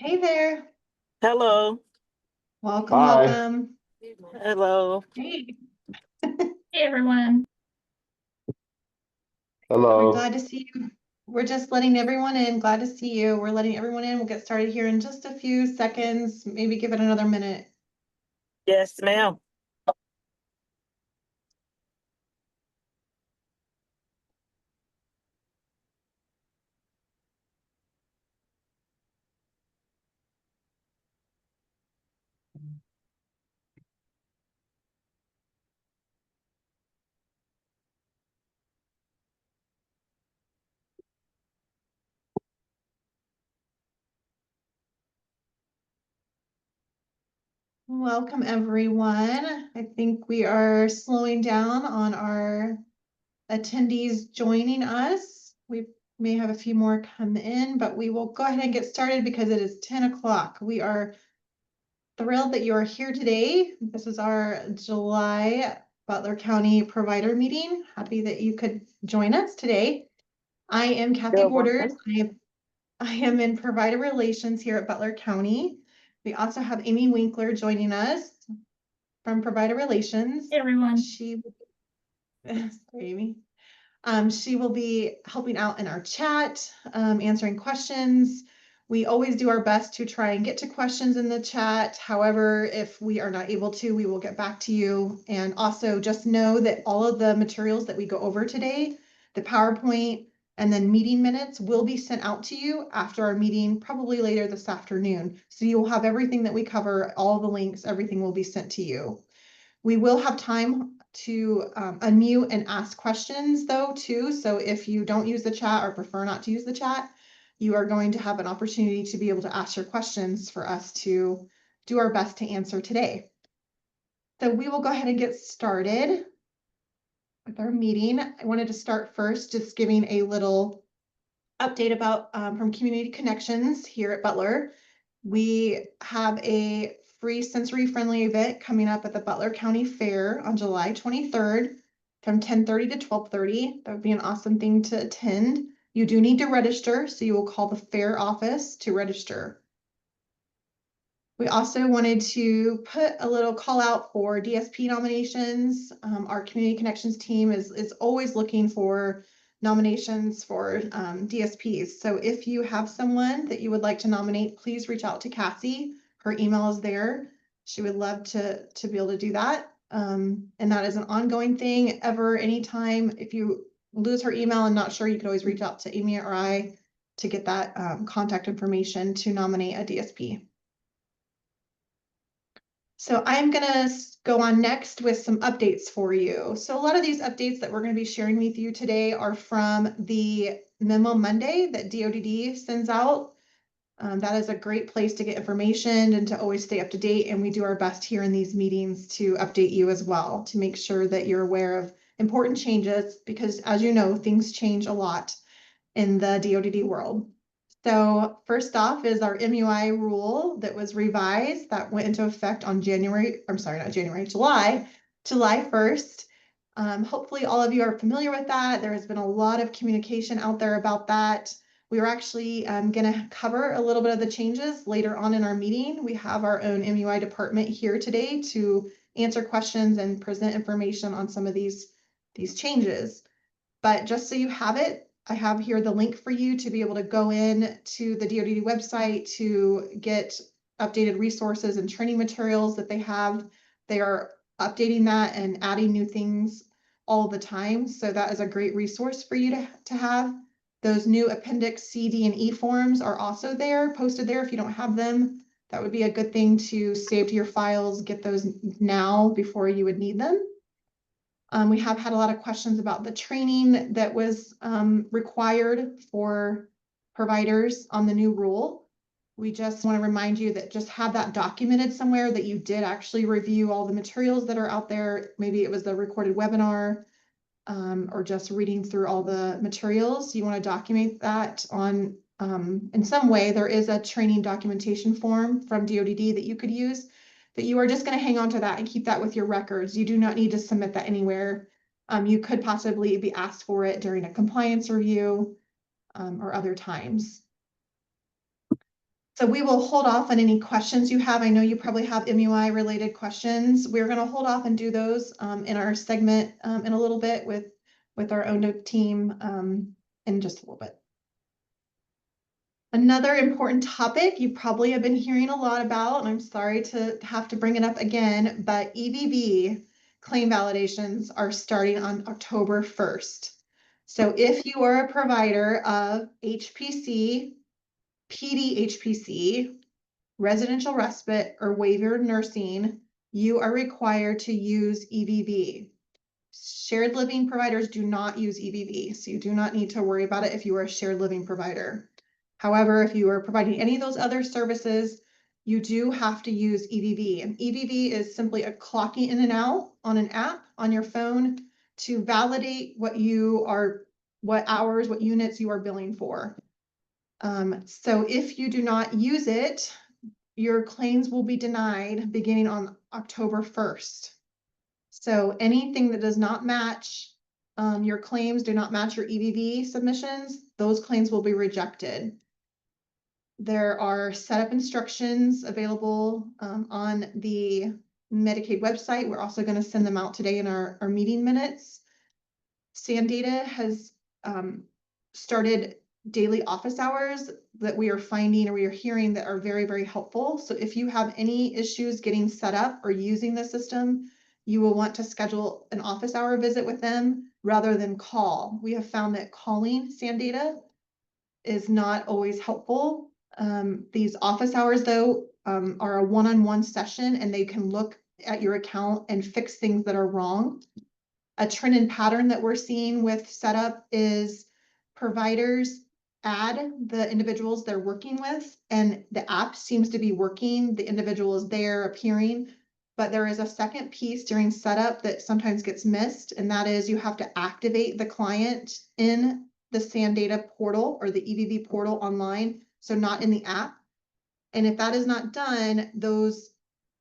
Hey there. Hello. Welcome, Hi. welcome. Hello. Hey. Hey everyone. We're Hello. glad to see you. We're just letting everyone in. Glad to see you. We're letting everyone in. We'll get started here in just a few seconds. Maybe give it another minute. Yes, ma'am. Welcome, everyone. I think we are slowing down on our attendees joining us. We may have a few more come in, but we will go ahead and get started because it is 10 o'clock. We are thrilled that you are here today. This is our July Butler County Provider Meeting. Happy that you could join us today. I am Kathy You're Borders. welcome. I am in Provider Relations here at Butler County. We also have Amy Winkler joining us from Provider Relations. Hey everyone. Sorry, Amy. She will be helping out in our chat, answering questions. We always do our best to try and get to questions in the chat. However, if we are not able to, we will get back to you. And also just know that all of the materials that we go over today, the PowerPoint and then meeting minutes will be sent out to you after our meeting, probably later this afternoon. So you will have everything that we cover, all the links, everything will be sent to you. We will have time to unmute and ask questions though too. So if you don't use the chat or prefer not to use the chat, you are going to have an opportunity to be able to ask your questions for us to do our best to answer today. So we will go ahead and get started with our meeting. I wanted to start first just giving a little update about from Community Connections here at Butler. We have a free sensory friendly event coming up at the Butler County Fair on July 23rd from 10:30 to 12:30. That would be an awesome thing to attend. You do need to register, so you will call the fair office to register. We also wanted to put a little call out for DSP nominations. Our Community Connections team is always looking for nominations for DSPs. So if you have someone that you would like to nominate, please reach out to Cassie. Her email is there. She would love to be able to do that. And that is an ongoing thing ever, anytime. If you lose her email and not sure, you can always reach out to Amy or I to get that contact information to nominate a DSP. So I'm gonna go on next with some updates for you. So a lot of these updates that we're gonna be sharing with you today are from the Memo Monday that DODD sends out. That is a great place to get information and to always stay up to date. And we do our best here in these meetings to update you as well, to make sure that you're aware of important changes, because as you know, things change a lot in the DODD world. So first off is our MUI rule that was revised that went into effect on July 1st. Hopefully all of you are familiar with that. There has been a lot of communication out there about that. We are actually going to cover a little bit of the changes later on in our meeting. We have our own MUI department here today to answer questions and present information on some of these changes. But just so you have it, I have here the link for you to be able to go in to the DODD website to get updated resources and training materials that they have. They are updating that and adding new things all the time. So that is a great resource for you to have. Those new Appendix C, D, and E forms are also there, posted there. If you don't have them, that would be a good thing to save to your files, get those now before you would need them. We have had a lot of questions about the training that was required for providers on the new rule. We just want to remind you that just have that documented somewhere that you did actually review all the materials that are out there. Maybe it was the recorded webinar or just reading through all the materials. You want to document that on in some way. There is a training documentation form from DODD that you could use. But you are just going to hang on to that and keep that with your records. You do not need to submit that anywhere. You could possibly be asked for it during a compliance review or other times. So we will hold off on any questions you have. I know you probably have MUI related questions. We're going to hold off and do those in our segment in a little bit with our own team in just a little bit. Another important topic you probably have been hearing a lot about, and I'm sorry to have to bring it up again, but EVV claim validations are starting on October 1st. So if you are a provider of HPC, PD-HPC, residential respite, or waiver nursing, you are required to use EVV. Shared living providers do not use EVV, so you do not need to worry about it if you are a shared living provider. However, if you are providing any of those other services, you do have to use EVV. And EVV is simply a clocking in and out on an app on your phone to validate what hours, what units you are billing for. So if you do not use it, your claims will be denied beginning on October 1st. So anything that does not match your claims, do not match your EVV submissions, those claims will be rejected. There are setup instructions available on the Medicaid website. We're also going to send them out today in our meeting minutes. SanData has started daily office hours that we are finding or we are hearing that are very, very helpful. So if you have any issues getting set up or using the system, you will want to schedule an office hour visit with them rather than call. We have found that calling SanData is not always helpful. These office hours, though, are a one-on-one session, and they can look at your account and fix things that are wrong. A trend and pattern that we're seeing with setup is providers add the individuals they're working with, and the app seems to be working. The individual is there appearing, but there is a second piece during setup that sometimes gets missed, and that is you have to activate the client in the SanData portal or the EVV portal online, so not in the app. And if that is not done, those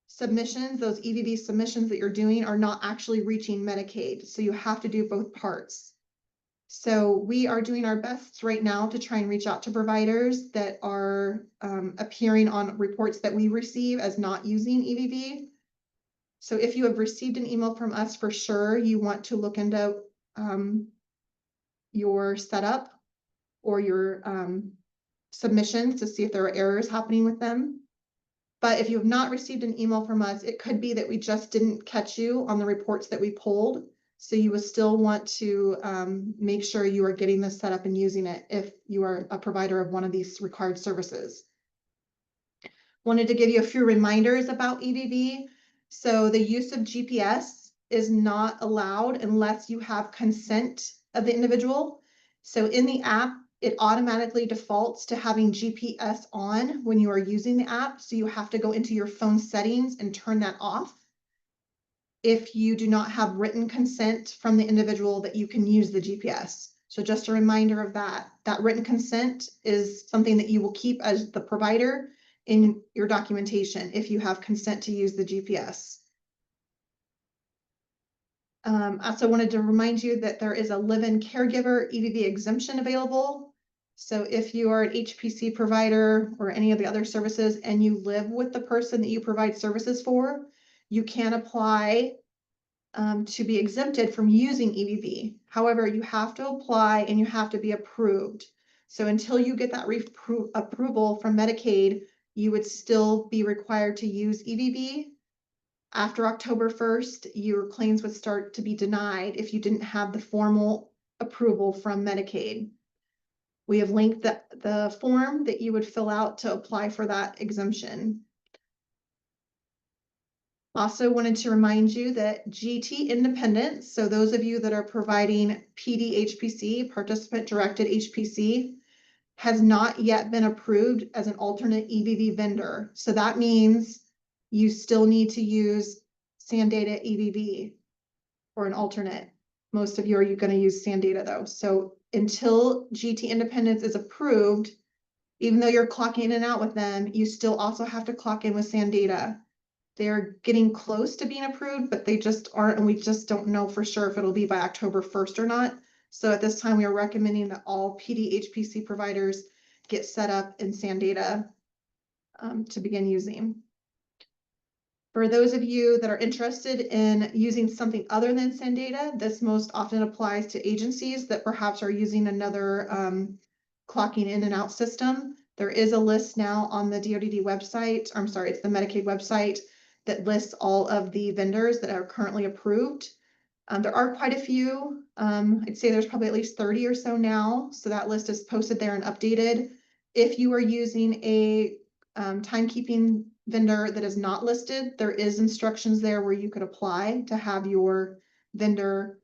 submissions, those EVV submissions that you're doing are not actually reaching Medicaid. So you have to do both parts. So we are doing our best right now to try and reach out to providers that are appearing on reports that we receive as not using EVV. So if you have received an email from us, for sure, you want to look into your setup or your submissions to see if there are errors happening with them. But if you have not received an email from us, it could be that we just didn't catch you on the reports that we pulled. So you would still want to make sure you are getting this set up and using it if you are a provider of one of these required services. Wanted to give you a few reminders about EVV. So the use of GPS is not allowed unless you have consent of the individual. So in the app, it automatically defaults to having GPS on when you are using the app. So you have to go into your phone settings and turn that off if you do not have written consent from the individual that you can use the GPS. So just a reminder of that. That written consent is something that you will keep as the provider in your documentation if you have consent to use the GPS. I also wanted to remind you that there is a live-in caregiver EVV exemption available. So if you are an HPC provider or any of the other services and you live with the person that you provide services for, you can apply to be exempted from using EVV. However, you have to apply and you have to be approved. So until you get that approval from Medicaid, you would still be required to use EVV. After October 1st, your claims would start to be denied if you didn't have the formal approval from Medicaid. We have linked the form that you would fill out to apply for that exemption. Also wanted to remind you that GT Independence, so those of you that are providing PD-HPC, participant directed HPC, has not yet been approved as an alternate EVV vendor. So that means you still need to use SanData EVV or an alternate. Most of you are going to use SanData though. So until GT Independence is approved, even though you're clocking in and out with them, you still also have to clock in with SanData. They're getting close to being approved, but they just aren't, and we just don't know for sure if it'll be by October 1st or not. So at this time, we are recommending that all PD-HPC providers get set up in SanData to begin using. For those of you that are interested in using something other than SendData, this most often applies to agencies that perhaps are using another clocking in and out system. There is a list now on the DoD website, I'm sorry, it's the Medicaid website that lists all of the vendors that are currently approved. There are quite a few. I'd say there's probably at least 30 or so now. So that list is posted there and updated. If you are using a timekeeping vendor that is not listed, there is instructions there where you could apply to have your vendor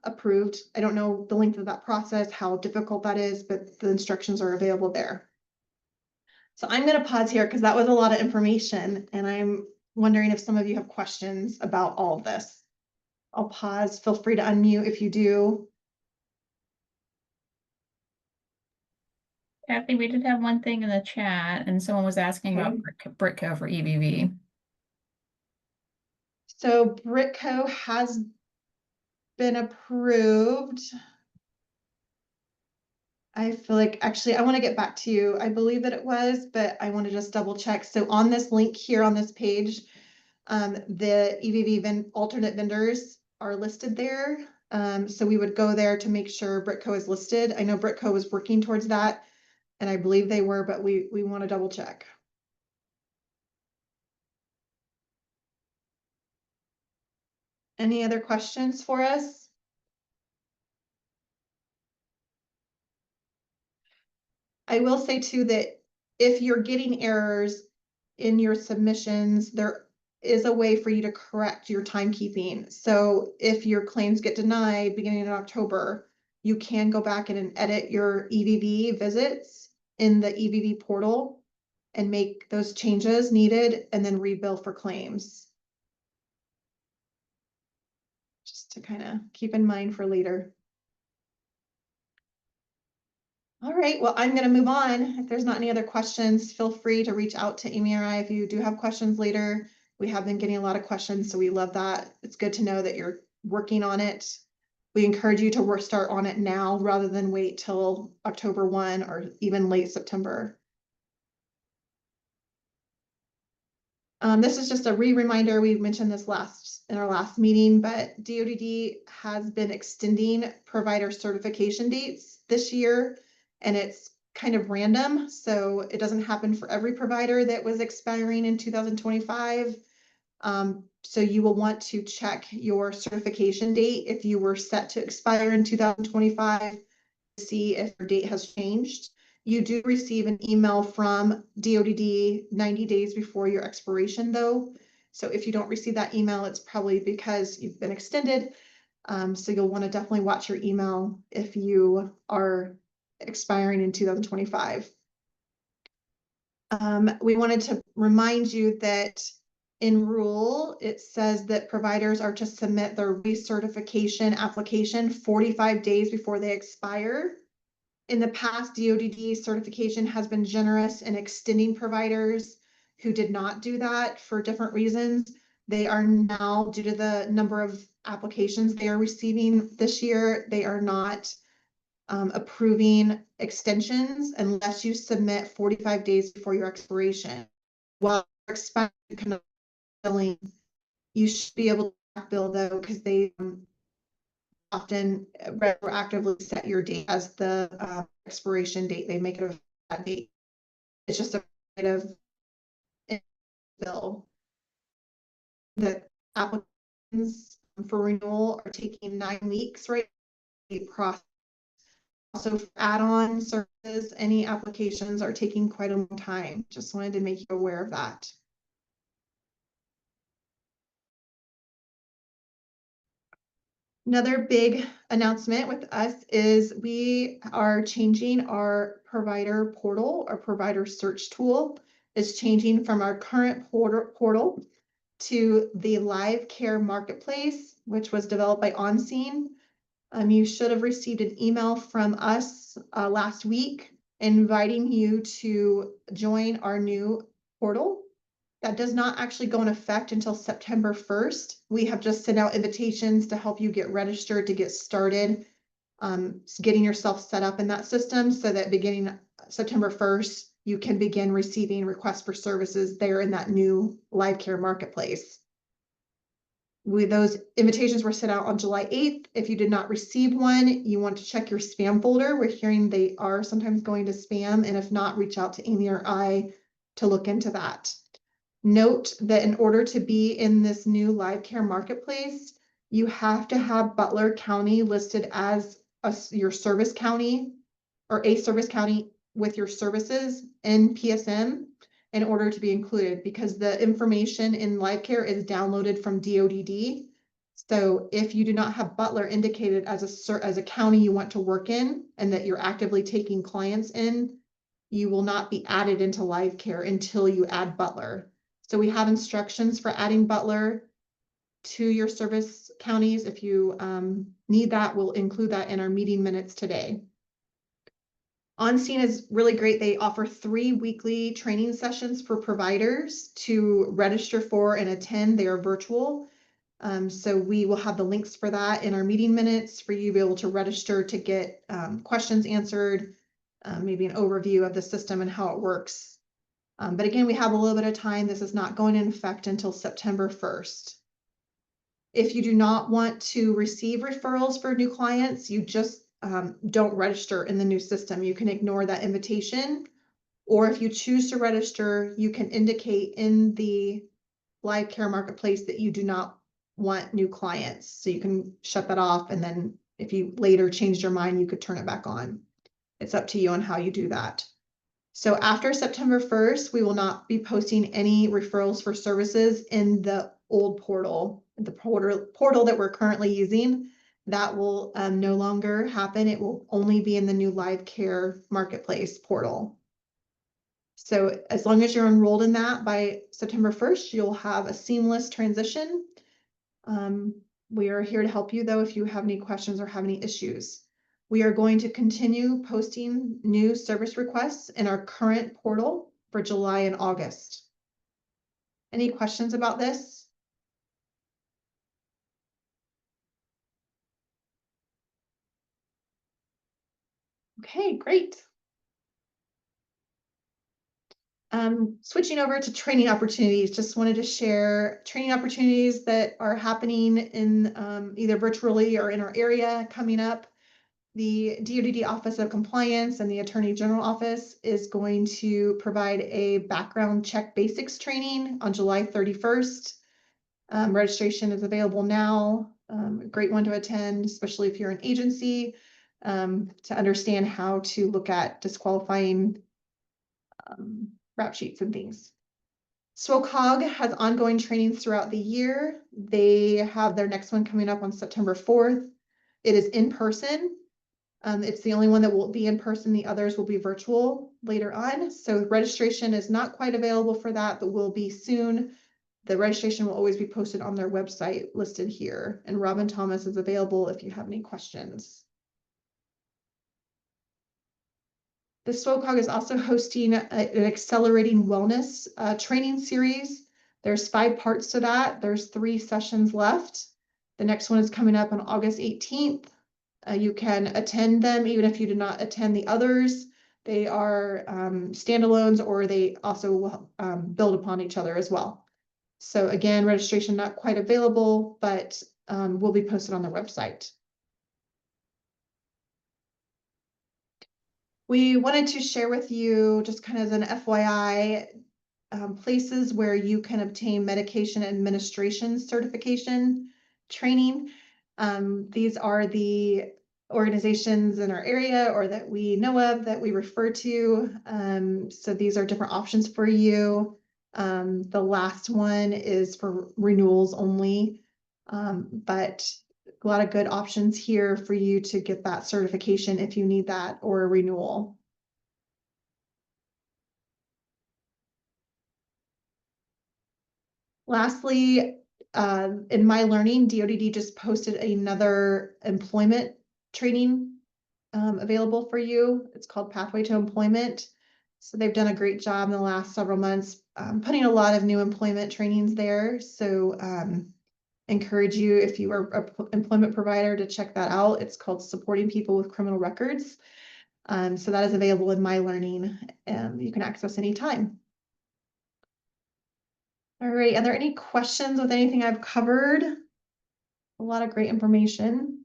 approved. I don't know the length of that process, how difficult that is, but the instructions are available there. So I'm going to pause here because that was a lot of information, and I'm wondering if some of you have questions about all of this. I'll pause. Feel free to unmute if you do. Kathy, we did have one thing in the chat, and someone was asking about Britco for EBV. So Britco has been approved. I feel like actually I want to get back to you. I believe that it was, but I want to just double check. So on this link here on this page, the EBV alternate vendors are listed there. So we would go there to make sure Britco is listed. I know Britco was working towards that, and I believe they were, but we want to double check. Any other questions for us? I will say too that if you're getting errors in your submissions, there is a way for you to correct your timekeeping. So if your claims get denied beginning in October, you can go back in and edit your EVV visits in the EVV portal and make those changes needed and then rebill for claims. Just to kind of keep in mind for later. All right, well, I'm going to move on. If there's not any other questions, feel free to reach out to Amy or I if you do have questions later. We have been getting a lot of questions, so we love that. It's good to know that you're working on it. We encourage you to start on it now rather than wait till October 1 or even late September. This is just a reminder. We mentioned this in our last meeting, but DoD has been extending provider certification dates this year, and it's kind of random. So it doesn't happen for every provider that was expiring in 2025. So you will want to check your certification date if you were set to expire in 2025 to see if your date has changed. You do receive an email from DoD 90 days before your expiration though. So if you don't receive that email, it's probably because you've been extended. So you'll want to definitely watch your email if you are expiring in 2025. We wanted to remind you that in rule, it says that providers are to submit their recertification application 45 days before they expire. In the past, DoD certification has been generous in extending providers who did not do that for different reasons. They are now, due to the number of applications they are receiving this year, they are not approving extensions unless you submit 45 days before your expiration. While expiring billing, you should be able to bill though, because they often retroactively set your date as the expiration date. They make it a that date. It's just a kind of bill. The applicants for renewal are taking 9 weeks, right? The process. Also, for add-on services, any applications are taking quite a long time. Just wanted to make you aware of that. Another big announcement with us is we are changing our provider portal. Our provider search tool is changing from our current portal to the Live Care Marketplace, which was developed by OnScene. You should have received an email from us last week inviting you to join our new portal. That does not actually go in effect until September 1st. We have just sent out invitations to help you get registered, to get started, getting yourself set up in that system so that beginning September 1st, you can begin receiving requests for services there in that new live care marketplace. Those invitations were sent out on July 8th. If you did not receive one, you want to check your spam folder. We're hearing they are sometimes going to spam, and if not, reach out to Amy or I to look into that. Note that in order to be in this new live care marketplace, you have to have Butler County listed as your service county or a service county with your services in PSM in order to be included, because the information in live care is downloaded from DODD. So if you do not have Butler indicated as a county you want to work in and that you're actively taking clients in, you will not be added into live care until you add Butler. So we have instructions for adding Butler to your service counties. If you need that, we'll include that in our meeting minutes today. On Scene is really great. They offer 3 weekly training sessions for providers to register for and attend. They are virtual. So we will have the links for that in our meeting minutes for you to be able to register to get questions answered, maybe an overview of the system and how it works. But again, we have a little bit of time. This is not going in effect until September 1st. If you do not want to receive referrals for new clients, you just don't register in the new system. You can ignore that invitation, or if you choose to register, you can indicate in the live care marketplace that you do not want new clients. So you can shut that off, and then if you later changed your mind, you could turn it back on. It's up to you on how you do that. So after September 1st, we will not be posting any referrals for services in the old portal, the portal that we're currently using. That will no longer happen. It will only be in the new live care marketplace portal. So as long as you're enrolled in that by September 1st, you'll have a seamless transition. We are here to help you though if you have any questions or have any issues. We are going to continue posting new service requests in our current portal for July and August. Any questions about this? Okay, great. Switching over to training opportunities, just wanted to share training opportunities that are happening in either virtually or in our area coming up. The DODD Office of Compliance and the Attorney General Office is going to provide a background check basics training on July 31st. Registration is available now. A great one to attend, especially if you're an agency, to understand how to look at disqualifying rap sheets and things. SWCOG has ongoing trainings throughout the year. They have their next one coming up on September 4th. It is in person. It's the only one that will be in person. The others will be virtual later on. So registration is not quite available for that, but will be soon. The registration will always be posted on their website listed here. And Robin Thomas is available if you have any questions. The SWCOG is also hosting an accelerating wellness training series. There's 5 parts to that. There's 3 sessions left. The next one is coming up on August 18th. You can attend them even if you did not attend the others. They are standalones, or they also build upon each other as well. So again, registration not quite available, but will be posted on the website. We wanted to share with you, just kind of as an FYI, places where you can obtain medication administration certification training. These are the organizations in our area or that we know of that we refer to. So these are different options for you. The last one is for renewals only, but a lot of good options here for you to get that certification if you need that or a renewal. Lastly, in my learning, DODD just posted another employment training available for you. It's called Pathway to Employment. So they've done a great job in the last several months putting a lot of new employment trainings there. So encourage you, if you are an employment provider, to check that out. It's called Supporting People with Criminal Records. So that is available in My Learning. You can access anytime. All right, are there any questions with anything I've covered? A lot of great information.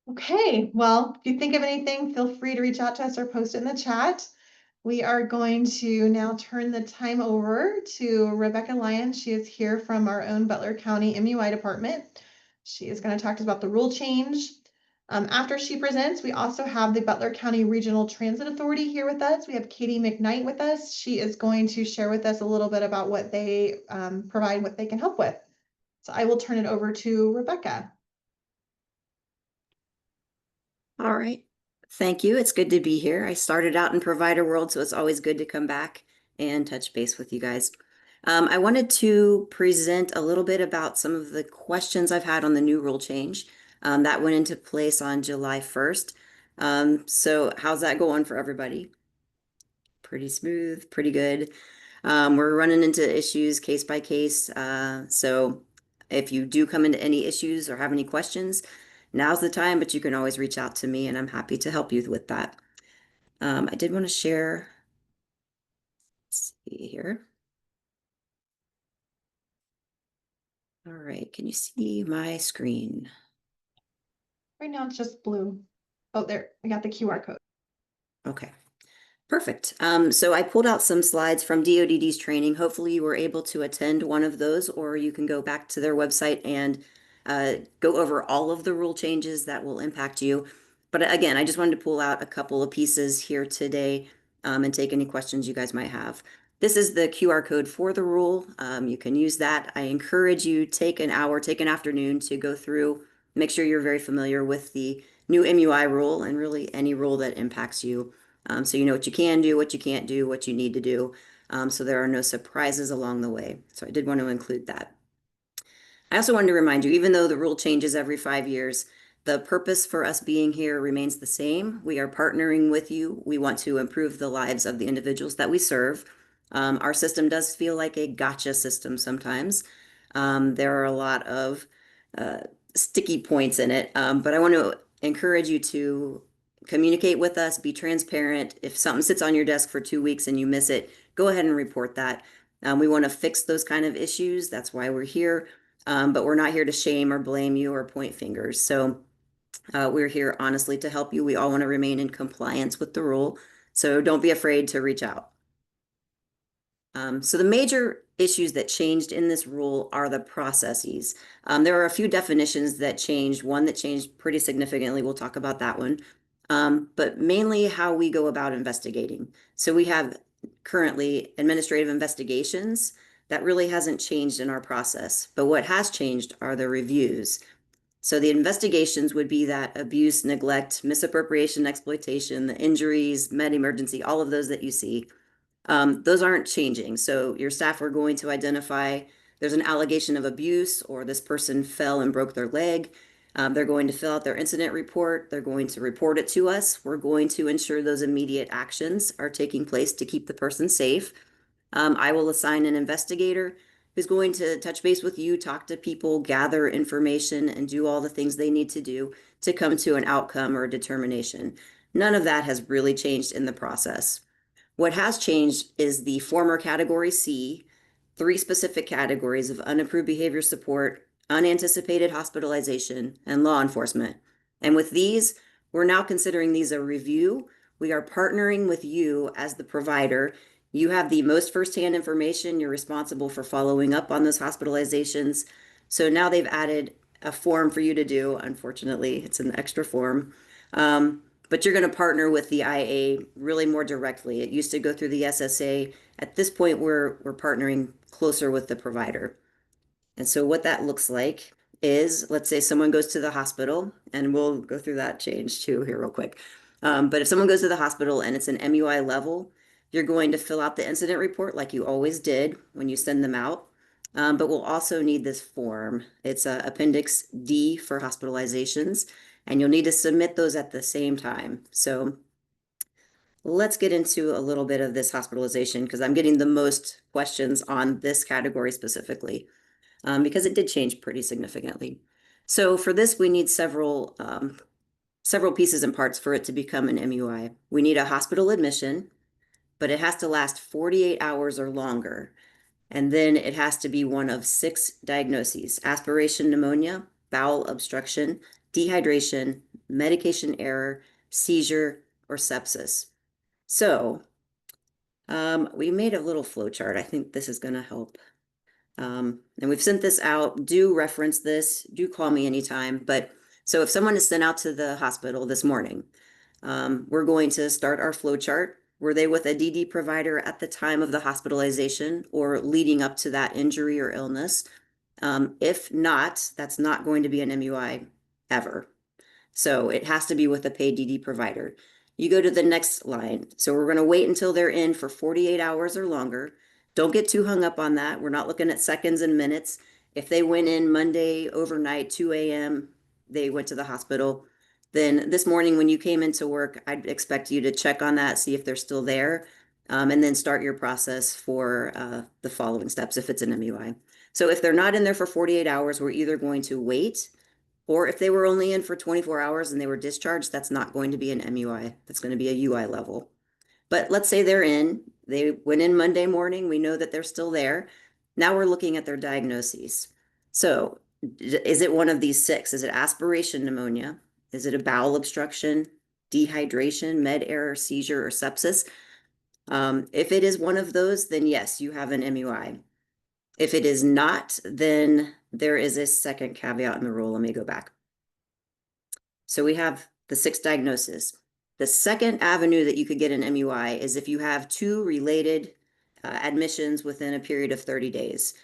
Okay, well, if you think of anything, feel free to reach out to us or post it in the chat. We are going to now turn the time over to Rebecca Lyons. She is here from our own Butler County MUI department. She is going to talk to us about the rule change. After she presents, we also have the Butler County Regional Transit Authority here with us. We have Katie McKnight with us. She is going to share with us a little bit about what they provide, what they can help with. So I will turn it over to Rebecca. All right. Thank you. It's good to be here. I started out in provider world, so it's always good to come back and touch base with you guys. I wanted to present a little bit about some of the questions I've had on the new rule change that went into place on July 1st. So how's that going for everybody? Pretty smooth, pretty good. We're running into issues case by case. So if you do come into any issues or have any questions, now's the time, but you can always reach out to me and I'm happy to help you with that. I did want to share, let's see here. All right, can you see my screen? Right now it's just blue. Oh, there, I got the QR code. Okay. Perfect. So I pulled out some slides from DODD's training. Hopefully you were able to attend one of those, or you can go back to their website and go over all of the rule changes that will impact you. But again, I just wanted to pull out a couple of pieces here today and take any questions you guys might have. This is the QR code for the rule. You can use that. I encourage you take an hour, take an afternoon to go through, make sure you're very familiar with the new MUI rule and really any rule that impacts you. So you know what you can do, what you can't do, what you need to do. So there are no surprises along the way. So I did want to include that. I also wanted to remind you, even though the rule changes every 5 years, the purpose for us being here remains the same. We are partnering with you. We want to improve the lives of the individuals that we serve. Our system does feel like a gotcha system sometimes. There are a lot of sticky points in it, but I want to encourage you to communicate with us, be transparent. If something sits on your desk for 2 weeks and you miss it, go ahead and report that. We want to fix those kind of issues. That's why we're here. But we're not here to shame or blame you or point fingers. So we're here honestly to help you. We all want to remain in compliance with the rule. So don't be afraid to reach out. So the major issues that changed in this rule are the processes. There are a few definitions that changed, one that changed pretty significantly. We'll talk about that one. But mainly how we go about investigating. So we have currently administrative investigations. That really hasn't changed in our process. But what has changed are the reviews. So the investigations would be that abuse, neglect, misappropriation, exploitation, the injuries, med emergency, all of those that you see. Those aren't changing. So your staff are going to identify there's an allegation of abuse or this person fell and broke their leg. They're going to fill out their incident report. They're going to report it to us. We're going to ensure those immediate actions are taking place to keep the person safe. I will assign an investigator who's going to touch base with you, talk to people, gather information, and do all the things they need to do to come to an outcome or a determination. None of that has really changed in the process. What has changed is the former category C, 3 specific categories of unapproved behavior support, unanticipated hospitalization, and law enforcement. And with these, we're now considering these a review. We are partnering with you as the provider. You have the most firsthand information. You're responsible for following up on those hospitalizations. So now they've added a form for you to do. Unfortunately, it's an extra form. But you're going to partner with the IA really more directly. It used to go through the SSA. At this point, we're partnering closer with the provider. And so what that looks like is, let's say someone goes to the hospital, and we'll go through that change too here real quick. But if someone goes to the hospital and it's an MUI level, you're going to fill out the incident report like you always did when you send them out. But we'll also need this form. It's Appendix D for hospitalizations, and you'll need to submit those at the same time. So let's get into a little bit of this hospitalization because I'm getting the most questions on this category specifically. because it did change pretty significantly. So for this, we need several pieces and parts for it to become an MUI. We need a hospital admission, but it has to last 48 hours or longer. And then it has to be one of 6 diagnoses: aspiration pneumonia, bowel obstruction, dehydration, medication error, seizure, or sepsis. So we made a little flow chart. I think this is going to help. And we've sent this out. Do reference this. Do call me anytime. But so if someone is sent out to the hospital this morning, we're going to start our flow chart. Were they with a DD provider at the time of the hospitalization or leading up to that injury or illness? If not, that's not going to be an MUI ever. So it has to be with a paid DD provider. You go to the next line. So we're going to wait until they're in for 48 hours or longer. Don't get too hung up on that. We're not looking at seconds and minutes. If they went in Monday overnight, 2 a.m., they went to the hospital, then this morning when you came into work, I'd expect you to check on that, see if they're still there, and then start your process for the following steps if it's an MUI. So if they're not in there for 48 hours, we're either going to wait, or if they were only in for 24 hours and they were discharged, that's not going to be an MUI. That's going to be a UI level. But let's say they're in, they went in Monday morning, we know that they're still there. Now we're looking at their diagnoses. So is it one of these 6? Is it aspiration pneumonia? Is it a bowel obstruction, dehydration, med error, seizure, or sepsis? If it is one of those, then yes, you have an MUI. If it is not, then there is a second caveat in the rule. Let me go back. So we have the 6 diagnoses. The second avenue that you could get an MUI is if you have 2 related admissions within a period of 30 days.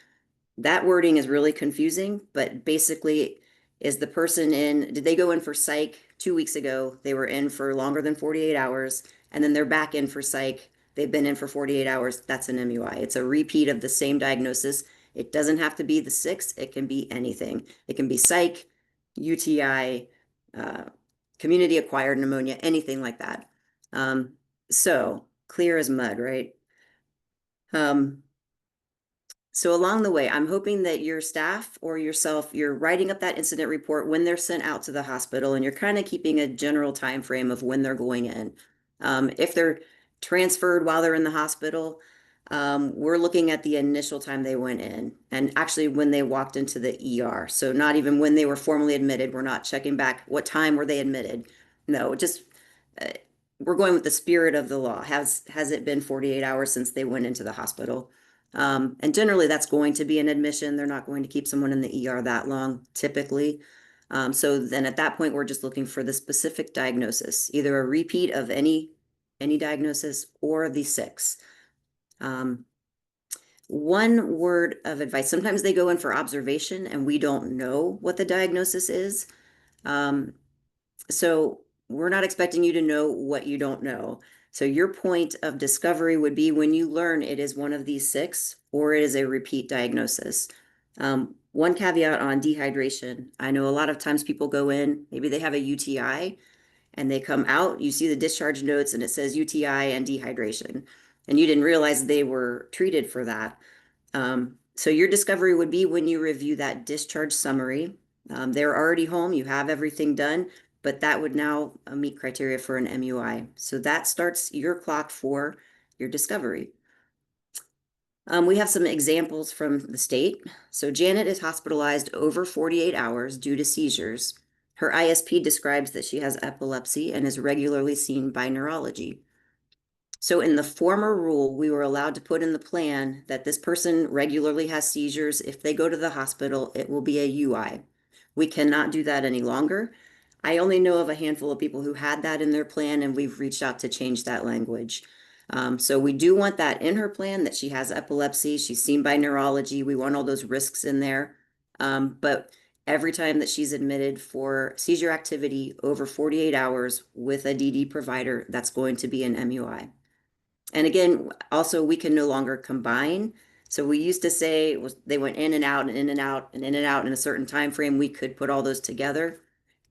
That wording is really confusing, but basically, is the person in, did they go in for psych 2 weeks ago? They were in for longer than 48 hours, and then they're back in for psych. They've been in for 48 hours. That's an MUI. It's a repeat of the same diagnosis. It doesn't have to be the 6. It can be anything. It can be psych, UTI, community acquired pneumonia, anything like that. So clear as mud, right? So along the way, I'm hoping that your staff or yourself, you're writing up that incident report when they're sent out to the hospital, and you're kind of keeping a general time frame of when they're going in. If they're transferred while they're in the hospital, we're looking at the initial time they went in, and actually when they walked into the ER. So not even when they were formally admitted. We're not checking back what time were they admitted. No, just we're going with the spirit of the law. Has it been 48 hours since they went into the hospital? And generally that's going to be an admission. They're not going to keep someone in the ER that long typically. So then at that point, we're just looking for the specific diagnosis, either a repeat of any diagnosis or the 6. One word of advice: sometimes they go in for observation and we don't know what the diagnosis is. So we're not expecting you to know what you don't know. So your point of discovery would be when you learn it is one of these 6 or it is a repeat diagnosis. One caveat on dehydration. I know a lot of times people go in, maybe they have a UTI and they come out, you see the discharge notes and it says UTI and dehydration, and you didn't realize they were treated for that. So your discovery would be when you review that discharge summary. They're already home, you have everything done, but that would now meet criteria for an MUI. So that starts your clock for your discovery. We have some examples from the state. So Janet is hospitalized over 48 hours due to seizures. Her ISP describes that she has epilepsy and is regularly seen by neurology. So in the former rule, we were allowed to put in the plan that this person regularly has seizures. If they go to the hospital, it will be a UI. We cannot do that any longer. I only know of a handful of people who had that in their plan, and we've reached out to change that language. So we do want that in her plan, that she has epilepsy, she's seen by neurology. We want all those risks in there. But every time that she's admitted for seizure activity over 48 hours with a DD provider, that's going to be an MUI. And again, also, we can no longer combine. So we used to say they went in and out and in and out and in and out in a certain time frame. We could put all those together.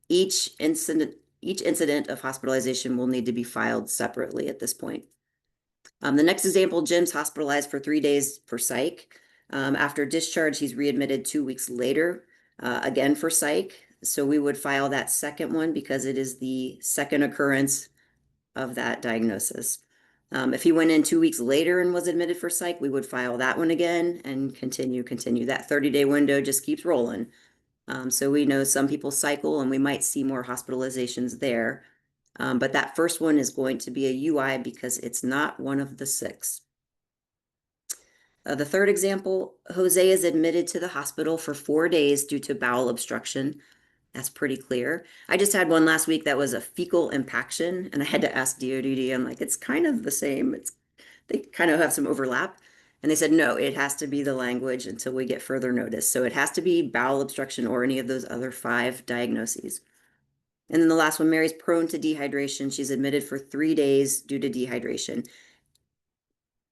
Each incident of hospitalization will need to be filed separately at this point. The next example: Jim's hospitalized for 3 days for psych. After discharge, he's readmitted 2 weeks later, again for psych. So we would file that second one because it is the second occurrence of that diagnosis. If he went in 2 weeks later and was admitted for psych, we would file that one again and continue. That 30-day window just keeps rolling. So we know some people cycle and we might see more hospitalizations there. But that first one is going to be a UI because it's not one of the 6. The third example, Jose is admitted to the hospital for 4 days due to bowel obstruction. That's pretty clear. I just had one last week that was a fecal impaction, and I had to ask DODD. I'm like, it's kind of the same. They kind of have some overlap. And they said, no, it has to be the language until we get further notice. So it has to be bowel obstruction or any of those other 5 diagnoses. And then the last one, Mary's prone to dehydration. She's admitted for 3 days due to dehydration.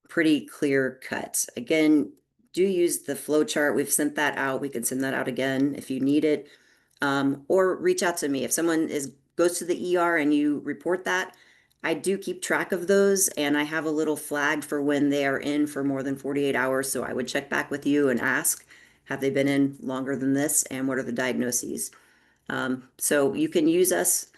Pretty clear cut. Again, do use the flow chart. We've sent that out. We can send that out again if you need it. Or reach out to me. If someone goes to the ER and you report that, I do keep track of those, and I have a little flag for when they are in for more than 48 hours. So I would check back with you and ask, have they been in longer than this, and what are the diagnoses? So you can use us.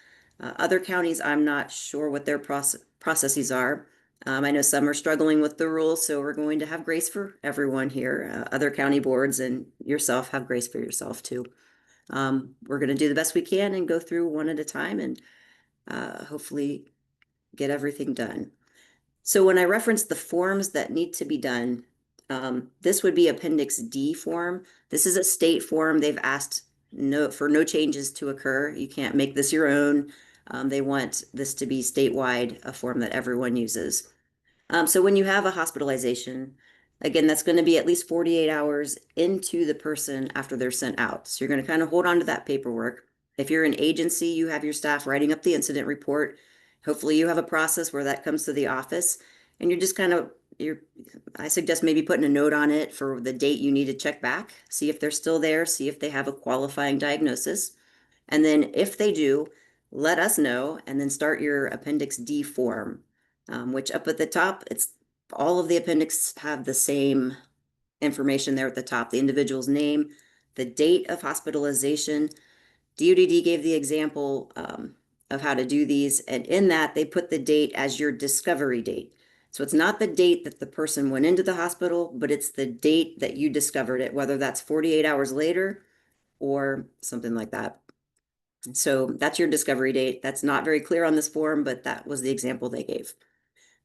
Other counties, I'm not sure what their processes are. I know some are struggling with the rules, so we're going to have grace for everyone here. Other county boards and yourself have grace for yourself too. We're going to do the best we can and go through one at a time and hopefully get everything done. So when I reference the forms that need to be done, this would be Appendix D form. This is a state form. They've asked for no changes to occur. You can't make this your own. They want this to be statewide, a form that everyone uses. So when you have a hospitalization, again, that's going to be at least 48 hours into the person after they're sent out. So you're going to kind of hold on to that paperwork. If you're an agency, you have your staff writing up the incident report. Hopefully you have a process where that comes to the office and you're just kind of, I suggest maybe putting a note on it for the date you need to check back, see if they're still there, see if they have a qualifying diagnosis. And then if they do, let us know and then start your Appendix D form. Which up at the top, it's all of the appendix have the same information there at the top, the individual's name, the date of hospitalization. DODD gave the example of how to do these, and in that they put the date as your discovery date. So it's not the date that the person went into the hospital, but it's the date that you discovered it, whether that's 48 hours later or something like that. So that's your discovery date. That's not very clear on this form, but that was the example they gave.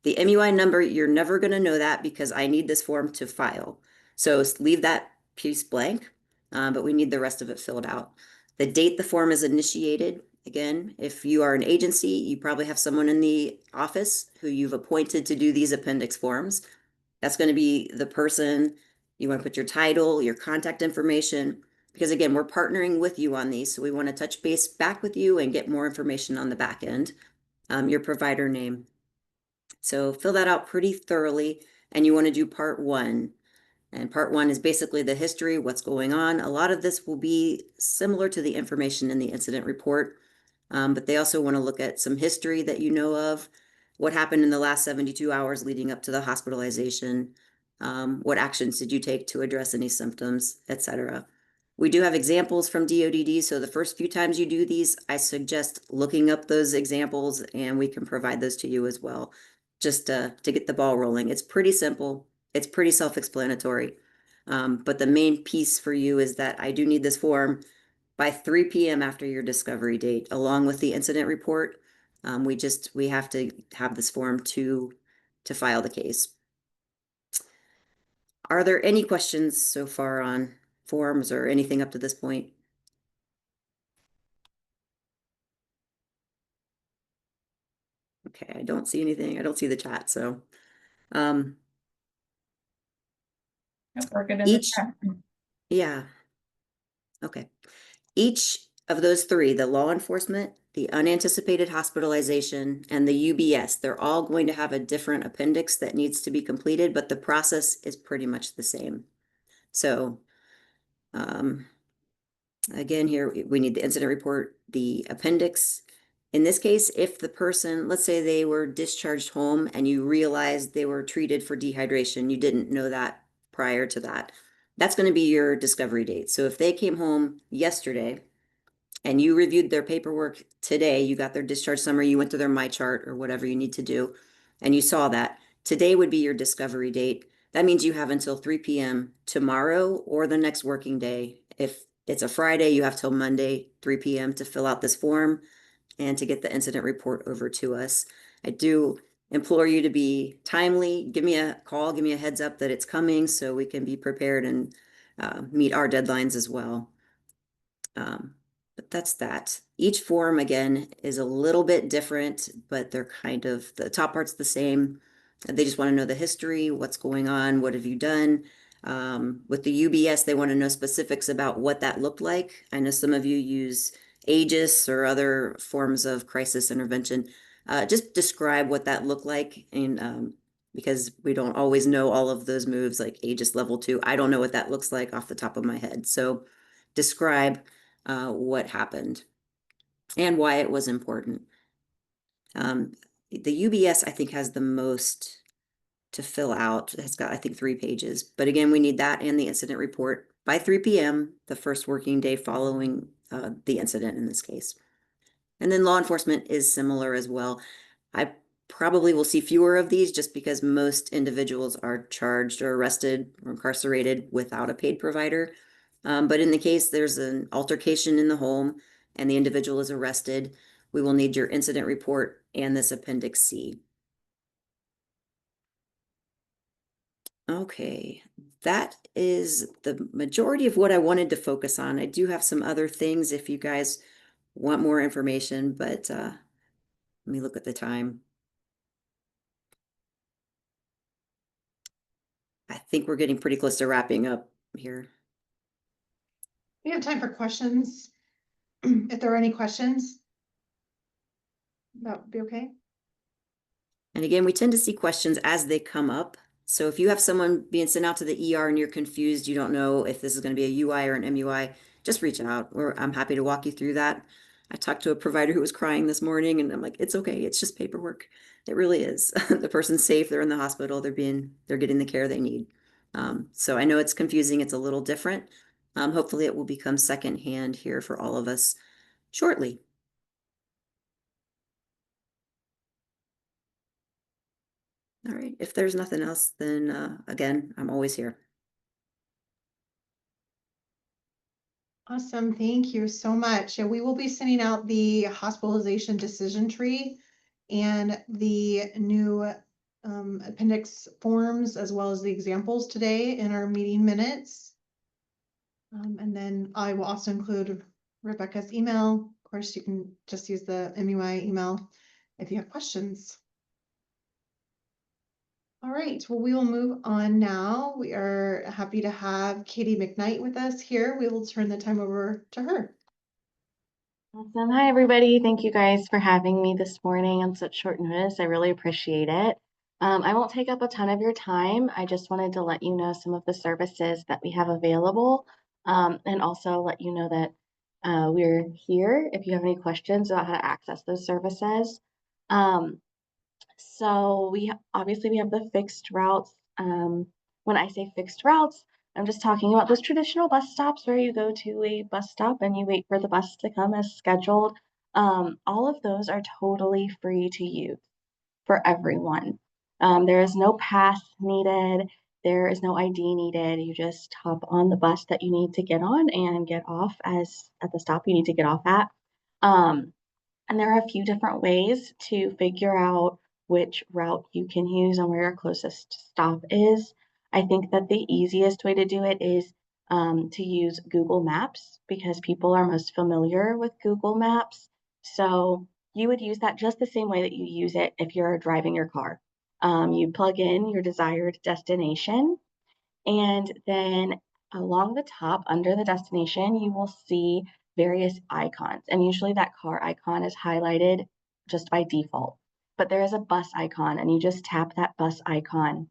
The MUI number, you're never going to know that because I need this form to file. So leave that piece blank, but we need the rest of it filled out. The date the form is initiated. Again, if you are an agency, you probably have someone in the office who you've appointed to do these appendix forms. That's going to be the person. You want to put your title, your contact information, because again, we're partnering with you on these. So we want to touch base back with you and get more information on the back end. Your provider name. So fill that out pretty thoroughly, and you want to do part 1. And part 1 is basically the history, what's going on. A lot of this will be similar to the information in the incident report, but they also want to look at some history that you know of, what happened in the last 72 hours leading up to the hospitalization, what actions did you take to address any symptoms, etc. We do have examples from DODD, so the first few times you do these, I suggest looking up those examples, and we can provide those to you as well, just to get the ball rolling. It's pretty simple. It's pretty self-explanatory. But the main piece for you is that I do need this form by 3 p.m. after your discovery date, along with the incident report. We have to have this form to file the case. Are there any questions so far on forms or anything up to this point? Okay, I don't see anything. I don't see the chat, so Yep, we're good in the each, chat. yeah. Okay. Each of those 3, the law enforcement, the unanticipated hospitalization, and the UBS, they're all going to have a different appendix that needs to be completed, but the process is pretty much the same. So, again, here we need the incident report, the appendix. In this case, if the person, let's say they were discharged home and you realized they were treated for dehydration, you didn't know that prior to that. That's going to be your discovery date. So if they came home yesterday and you reviewed their paperwork today, you got their discharge summary, you went to their My Chart or whatever you need to do, and you saw that, today would be your discovery date. That means you have until 3 p.m. tomorrow or the next working day. If it's a Friday, you have till Monday, 3 p.m. to fill out this form and to get the incident report over to us. I do implore you to be timely. Give me a call, give me a heads up that it's coming so we can be prepared and meet our deadlines as well. But that's that. Each form, again, is a little bit different, but they're kind of, the top part's the same. They just want to know the history, what's going on, what have you done. With the UBS, they want to know specifics about what that looked like. I know some of you use Aegis or other forms of crisis intervention. Just describe what that looked like, and because we don't always know all of those moves, like Aegis level 2. I don't know what that looks like off the top of my head. So describe what happened and why it was important. The UBS, I think, has the most to fill out. It's got, I think, 3 pages. But again, we need that and the incident report by 3 p.m., the first working day following the incident in this case. And then law enforcement is similar as well. I probably will see fewer of these just because most individuals are charged or arrested or incarcerated without a paid provider. But in the case there's an altercation in the home and the individual is arrested, we will need your incident report and this Appendix C. Okay, that is the majority of what I wanted to focus on. I do have some other things if you guys want more information, but let me look at the time. I think we're getting pretty close to wrapping up here. We have time for questions. If there are any questions, that would be okay. And again, we tend to see questions as they come up. So if you have someone being sent out to the ER and you're confused, you don't know if this is going to be a UI or an MUI, just reach out. I'm happy to walk you through that. I talked to a provider who was crying this morning and I'm like, it's okay. It's just paperwork. It really is. The person's safe. They're in the hospital. They're getting the care they need. So I know it's confusing. It's a little different. Hopefully it will become secondhand here for all of us shortly. All right, if there's nothing else, then again, I'm always here. Awesome, thank you so much. Yeah, we will be sending out the hospitalization decision tree and the new appendix forms as well as the examples today in our meeting minutes. And then I will also include Rebecca's email. Of course, you can just use the MUI email if you have questions. All right, well, we will move on now. We are happy to have Katie McKnight with us here. We will turn the time over to her. Awesome. Hi, everybody. Thank you guys for having me this morning on such short notice. I really appreciate it. I won't take up a ton of your time. I just wanted to let you know some of the services that we have available, and also let you know that we're here if you have any questions about how to access those services. So obviously we have the fixed routes. When I say fixed routes, I'm just talking about those traditional bus stops where you go to a bus stop and you wait for the bus to come as scheduled. All of those are totally free to use for everyone. There is no pass needed. There is no ID needed. You just hop on the bus that you need to get on and get off at the stop you need to get off at. And there are a few different ways to figure out which route you can use and where your closest stop is. I think that the easiest way to do it is to use Google Maps because people are most familiar with Google Maps. So you would use that just the same way that you use it if you're driving your car. You plug in your desired destination, and then along the top under the destination, you will see various icons. And usually that car icon is highlighted just by default. But there is a bus icon, and you just tap that bus icon,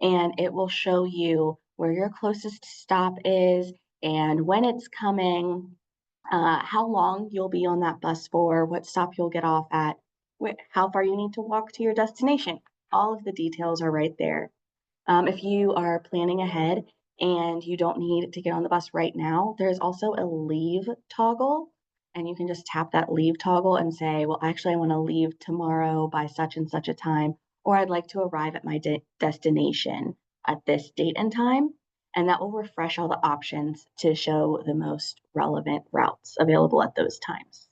and it will show you where your closest stop is and when it's coming, how long you'll be on that bus for, what stop you'll get off at, how far you need to walk to your destination. All of the details are right there. If you are planning ahead and you don't need to get on the bus right now, there's also a leave toggle, and you can just tap that leave toggle and say, well, actually, I want to leave tomorrow by such and such a time, or I'd like to arrive at my destination at this date and time. And that will refresh all the options to show the most relevant routes available at those times.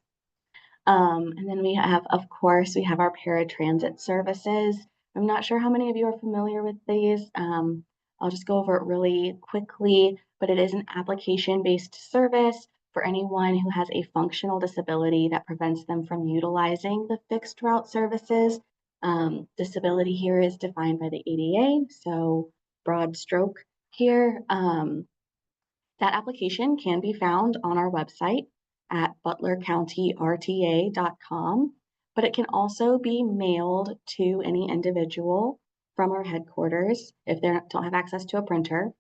And then we have, of course, we have our paratransit services. I'm not sure how many of you are familiar with these. I'll just go over it really quickly, but it is an application-based service for anyone who has a functional disability that prevents them from utilizing the fixed route services. Disability here is defined by the ADA, so broad stroke here. That application can be found on our website at butlercountyrta.com, but it can also be mailed to any individual from our headquarters if they don't have access to a printer.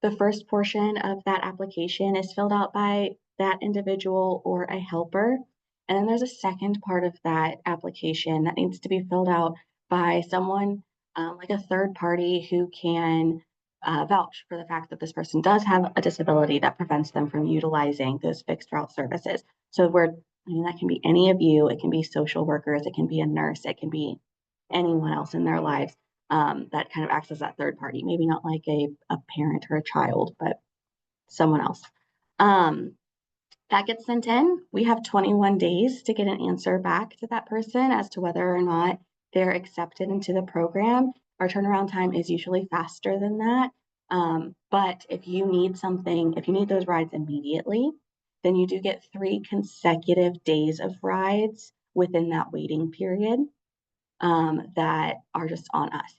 The first portion of that application is filled out by that individual or a helper. And then there's a second part of that application that needs to be filled out by someone like a third party who can vouch for the fact that this person does have a disability that prevents them from utilizing those fixed route services. So that can be any of you, it can be social workers, it can be a nurse, it can be anyone else in their lives that kind of acts as that third party, maybe not like a parent or a child, but someone else. That gets sent in. We have 21 days to get an answer back to that person as to whether or not they're accepted into the program. Our turnaround time is usually faster than that. But if you need those rides immediately, then you do get 3 consecutive days of rides within that waiting period that are just on us.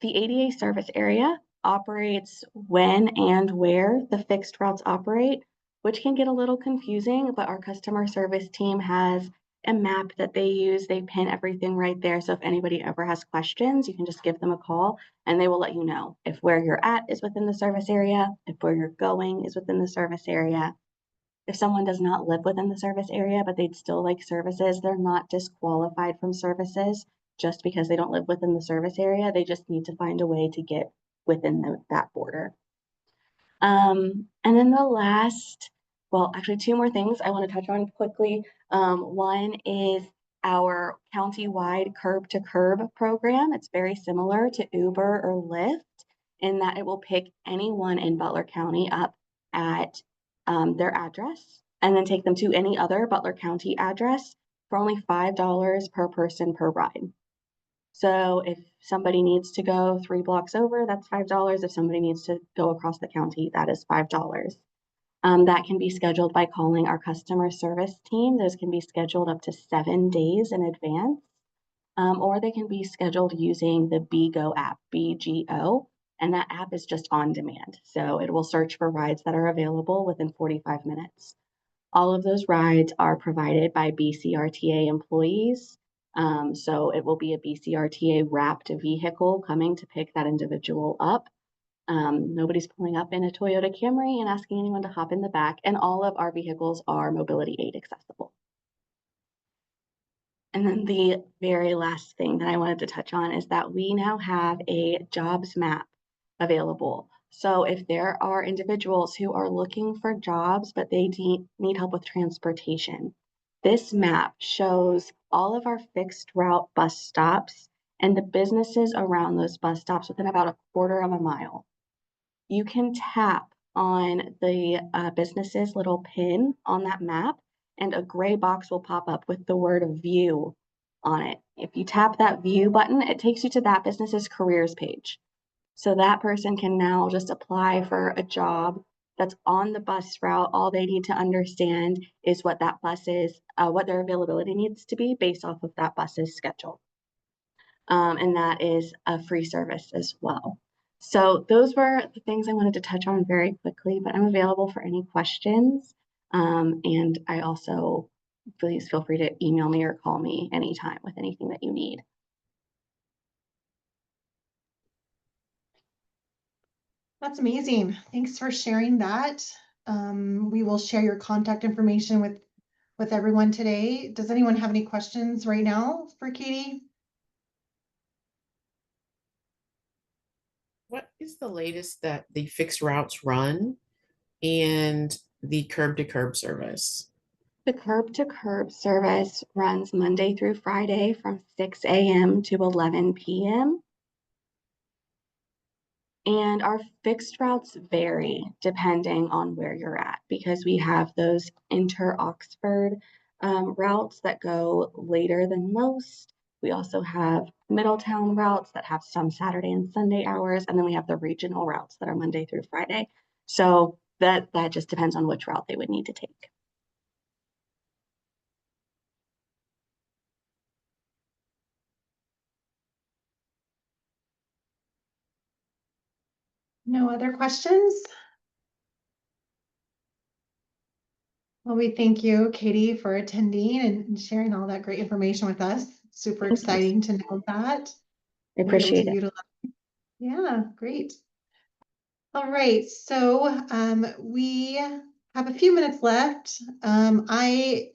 The ADA service area operates when and where the fixed routes operate, which can get a little confusing, but our customer service team has a map that they use. They pin everything right there. So if anybody ever has questions, you can just give them a call and they will let you know if where you're at is within the service area, if where you're going is within the service area. If someone does not live within the service area, but they'd still like services, they're not disqualified from services just because they don't live within the service area. They just need to find a way to get within that border. And then the last, well, actually 2 more things I want to touch on quickly. One is our county-wide curb to curb program. It's very similar to Uber or Lyft in that it will pick anyone in Butler County up at their address and then take them to any other Butler County address for only $5 per person per ride. So if somebody needs to go 3 blocks over, that's $5. If somebody needs to go across the county, that is $5. That can be scheduled by calling our customer service team. Those can be scheduled up to 7 days in advance, or they can be scheduled using the BGO app, BGO, and that app is just on demand. So it will search for rides that are available within 45 minutes. All of those rides are provided by BCRTA employees. So it will be a BCRTA wrapped vehicle coming to pick that individual up. Nobody's pulling up in a Toyota Camry and asking anyone to hop in the back, and all of our vehicles are mobility aid accessible. And then the very last thing that I wanted to touch on is that we now have a jobs map available. So if there are individuals who are looking for jobs, but they need help with transportation, this map shows all of our fixed route bus stops and the businesses around those bus stops within about 1/4 of a mile. You can tap on the business's little pin on that map, and a gray box will pop up with the word view on it. If you tap that view button, it takes you to that business's careers page. So that person can now just apply for a job that's on the bus route. All they need to understand is what that bus is, what their availability needs to be based off of that bus's schedule. And that is a free service as well. So those were the things I wanted to touch on very quickly, but I'm available for any questions. And I also, please feel free to email me or call me anytime with anything that you need. That's amazing. Thanks for sharing that. We will share your contact information with everyone today. Does anyone have any questions right now for Katie? is the latest that the fixed routes run and the curb to curb service? The curb to curb service runs Monday through Friday from 6 a.m. to 11 p.m. And our fixed routes vary depending on where you're at because we have those inter-Oxford routes that go later than most. We also have Middletown routes that have some Saturday and Sunday hours, and then we have the regional routes that are Monday through Friday. So that just depends on which route they would need to take. No other questions? Well, we thank you, Katie, for attending and sharing all that great information with us. Super Thank you. exciting to know that. I We'll be able appreciate to it. utilize. Yeah, great. All right, so we have a few minutes left. I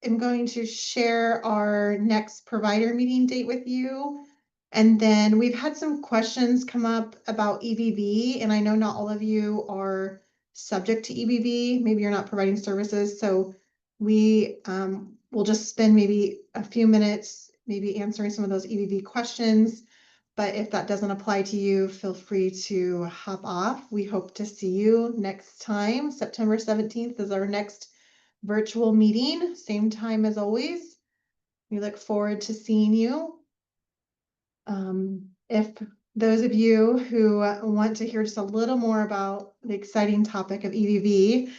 am going to share our next provider meeting date with you. And then we've had some questions come up about EVV, and I know not all of you are subject to EVV. Maybe you're not providing services. So we will just spend maybe a few minutes, maybe answering some of those EVV questions. But if that doesn't apply to you, feel free to hop off. We hope to see you next time. September 17th is our next virtual meeting, same time as always. We look forward to seeing you. If those of you who want to hear just a little more about the exciting topic of EVV,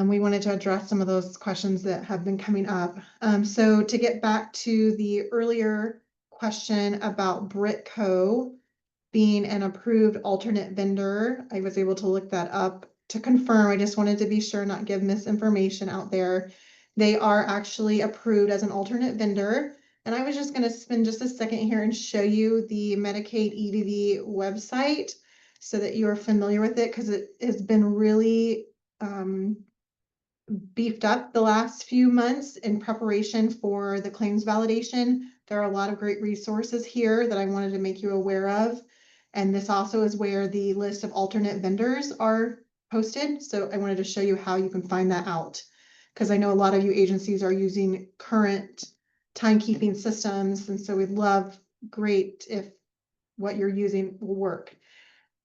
we wanted to address some of those questions that have been coming up. So to get back to the earlier question about Britco being an approved alternate vendor, I was able to look that up to confirm. I just wanted to be sure not give misinformation out there. They are actually approved as an alternate vendor. And I was just going to spend just a second here and show you the Medicaid EVV website so that you are familiar with it, because it has been really beefed up the last few months in preparation for the claims validation. There are a lot of great resources here that I wanted to make you aware of. And this also is where the list of alternate vendors are posted. So I wanted to show you how you can find that out, because I know a lot of you agencies are using current timekeeping systems. And so we'd love great if what you're using will work.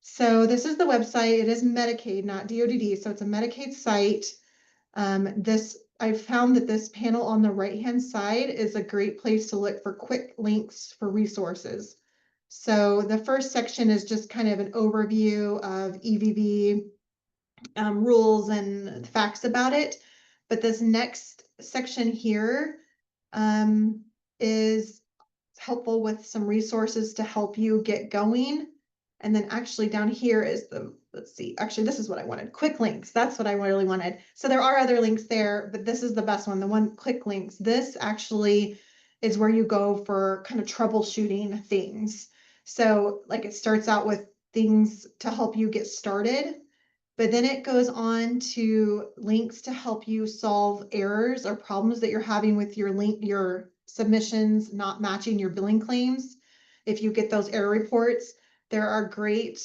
So this is the website. It is Medicaid, not DODD. So it's a Medicaid site. I found that this panel on the right-hand side is a great place to look for quick links for resources. So the first section is just kind of an overview of EVV rules and facts about it. But this next section here is helpful with some resources to help you get going. And then actually down here is let's see, actually this is what I wanted, quick links. That's what I really wanted. So there are other links there, but this is the best one, the one quick links. This actually is where you go for kind of troubleshooting things. So like it starts out with things to help you get started, but then it goes on to links to help you solve errors or problems that you're having with your submissions not matching your billing claims. If you get those error reports, there are great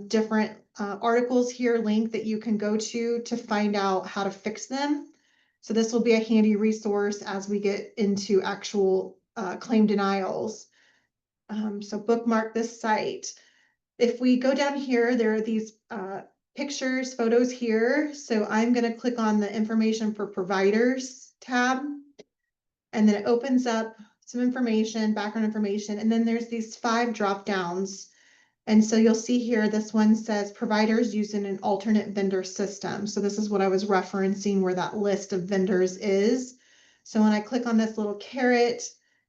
different articles here linked that you can go to find out how to fix them. So this will be a handy resource as we get into actual claim denials. So bookmark this site. If we go down here, there are these pictures, photos here. So I'm going to click on the information for providers tab, and then it opens up some information, background information, and then there's these 5 drop downs. And so you'll see here, this one says providers using an alternate vendor system. So this is what I was referencing where that list of vendors is. So when I click on this little caret,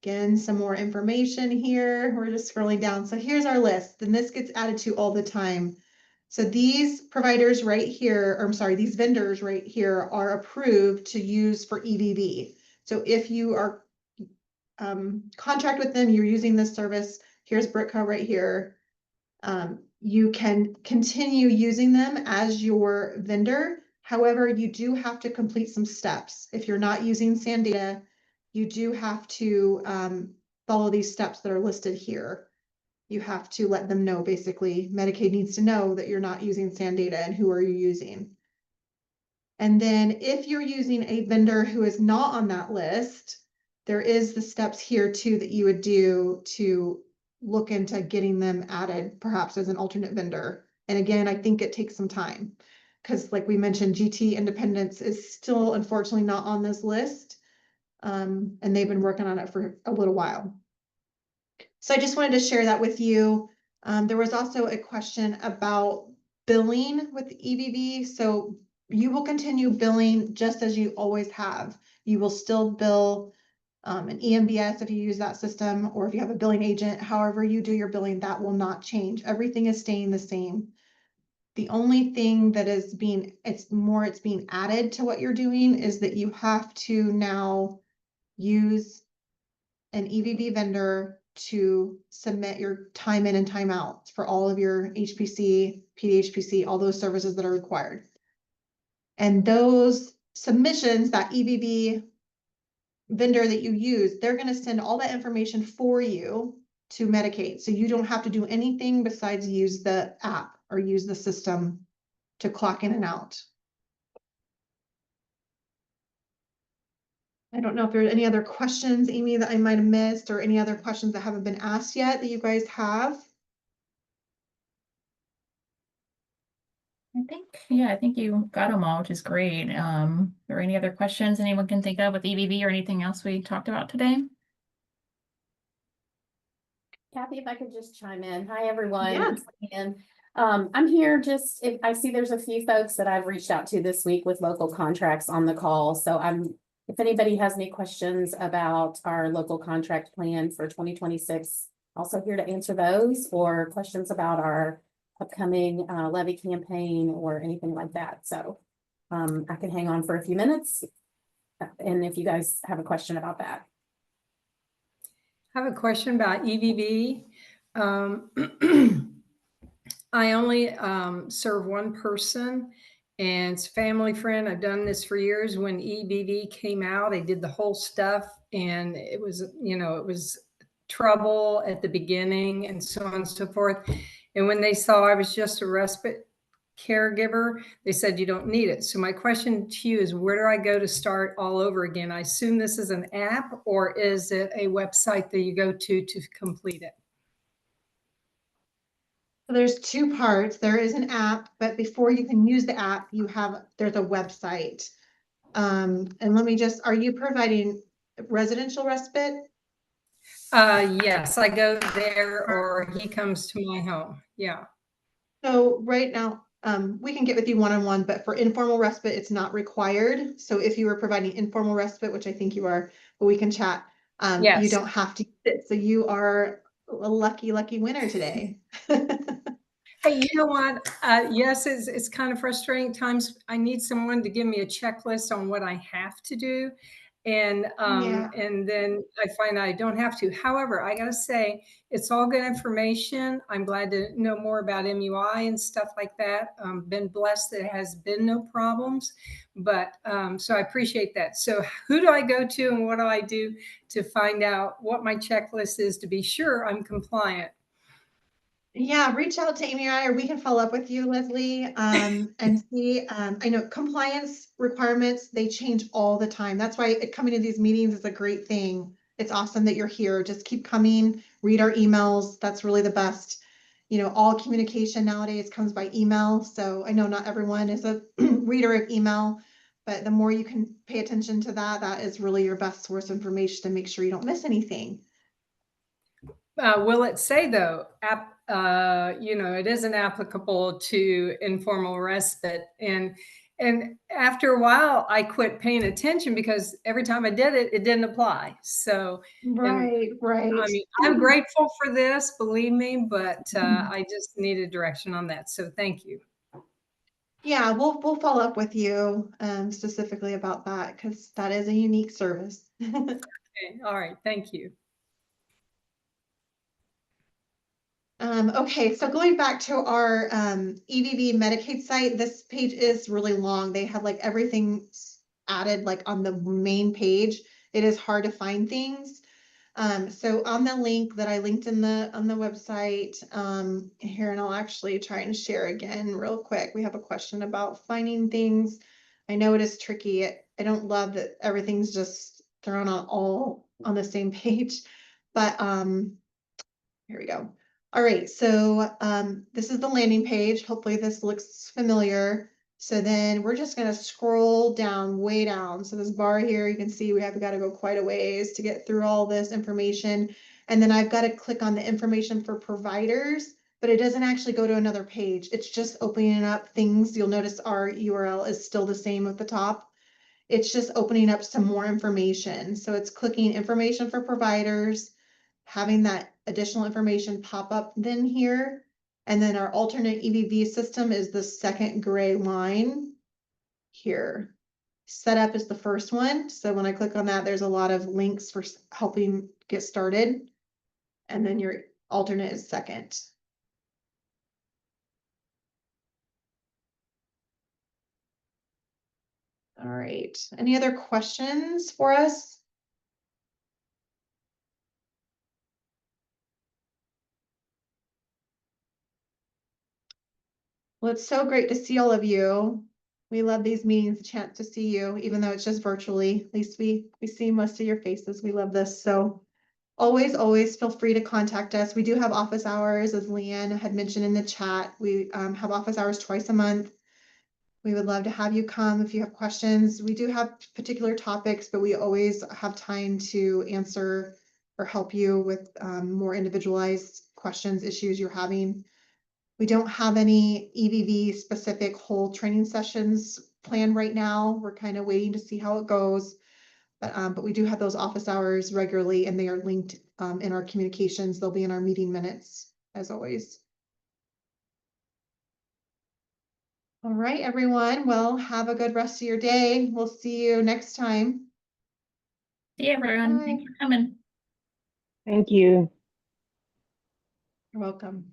again, some more information here, we're just scrolling down. So here's our list, and this gets added to all the time. So these providers right here, or I'm sorry, these vendors right here are approved to use for EVV. So if you are contract with them, you're using this service, here's Britco right here. You can continue using them as your vendor. However, you do have to complete some steps. If you're not using SANDATA, you do have to follow these steps that are listed here. You have to let them know, basically, Medicaid needs to know that you're not using SAN data and who are you using. And then if you're using a vendor who is not on that list, there is the steps here too that you would do to look into getting them added perhaps as an alternate vendor. And again, I think it takes some time because like we mentioned, GT Independence is still unfortunately not on this list. And they've been working on it for a little while. So I just wanted to share that with you. There was also a question about billing with EBB. So you will continue billing just as you always have. You will still bill an EMBS if you use that system, or if you have a billing agent, however you do your billing, that will not change. Everything is staying the same. The only thing that is it's being added to what you're doing is that you have to now use an EVB vendor to submit your time in and time out for all of your HPC, PDHPC, all those services that are required. And those submissions, that EVB vendor that you use, they're going to send all that information for you to Medicaid. So you don't have to do anything besides use the app or use the system to clock in and out. I don't know if there's any other questions, Amy, that I might have missed, or any other questions that haven't been asked yet that you guys have. I think you got them all, which is great. Are there any other questions anyone can think of with EBB or anything else we talked about today? Kathy, if I could just chime in. Hi, everyone. Yeah. It's Leanne. I'm here if I see there's a few folks that I've reached out to this week with local contracts on the call. So if anybody has any questions about our local contract plan for 2026, also here to answer those, or questions about our upcoming levy campaign or anything like that. So I can hang on for a few minutes. And if you guys have a question about that. I have a question about EVB. I only serve one person, and it's a family friend. I've done this for years. When EVB came out, I did the whole stuff, and it was, it was trouble at the beginning and so on and so forth. And when they saw I was just a respite caregiver, they said you don't need it. So my question to you is, where do I go to start all over again? I assume this is an app, or is it a website that you go to complete it? There's two parts. There is an app, but before you can use the app, there's a website. And let me are you providing residential respite? Yes, I go there, or he comes to my home. Yeah. So right now, we can get with you one-on-one, but for informal respite, it's not required. So if you were providing informal respite, which I think you are, but we can chat, you Yes. don't have to use it. So you are a lucky winner today. Hey, you know what? Yes, it's kind of frustrating times. I need someone to give me a checklist on what I have to do. And and then I find I don't have to. However, I gotta say, it's all good information. I'm glad to know more about MUI and stuff like that. Been blessed that it has been no problems, but so I appreciate that. So who do I go to, and what do I do to find out what my checklist is to be sure I'm compliant? Yeah, reach out to Amy or I, or we can follow up with you, Leslie, and see. I know compliance requirements, they change all the time. That's why coming to these meetings is a great thing. It's awesome that you're here. Just keep coming, read our emails. That's really the best. All communication nowadays comes by email. So I know not everyone is a reader of email, but the more you can pay attention to that, that is really your best source of information to make sure you don't miss anything. Will it say though, it isn't applicable to informal respite, and after a while I quit paying attention because every time I did it, it didn't apply. So Right. I mean, I'm grateful for this, believe me, but I just needed direction on that. So thank you. Yeah, we'll follow up with you specifically about that because that is a unique service. Okay. All right. Thank you. Okay, so going back to our EVV Medicaid site, this page is really long. They have like everything added like on the main page. It is hard to find things. So on the link that I linked on the website, here, and I'll actually try and share again real quick. We have a question about finding things. I know it is tricky. I don't love that everything's just thrown on all on the same page, but here we go. All right, so this is the landing page. Hopefully this looks familiar. So then we're just gonna scroll down, way down. So this bar here, you can see we have got to go quite a ways to get through all this information. And then I've got to click on the information for providers, but it doesn't actually go to another page. It's just opening up things. You'll notice our URL is still the same at the top. It's just opening up some more information. So it's clicking information for providers, having that additional information pop up then here. And then our alternate EVV system is the second gray line here. Setup is the first one. So when I click on that, there's a lot of links for helping get started. And then your alternate is second. All right. Any other questions for us? Well, it's so great to see all of you. We love these meetings, a chance to see you, even though it's just virtually. At least we see most of your faces. We love this. So always feel free to contact us. We do have office hours, as Leanne had mentioned in the chat. We have office hours twice a month. We would love to have you come if you have questions. We do have particular topics, but we always have time to answer or help you with more individualized questions, issues you're having. We don't have any EVV specific whole training sessions planned right now. We're kind of waiting to see how it goes. But we do have those office hours regularly, and they are linked in our communications. They'll be in our meeting minutes, as always. All right, everyone. Well, have a good rest of your day. We'll see you next time. See you, everyone. Bye. Thanks for coming. Thank you. You're welcome.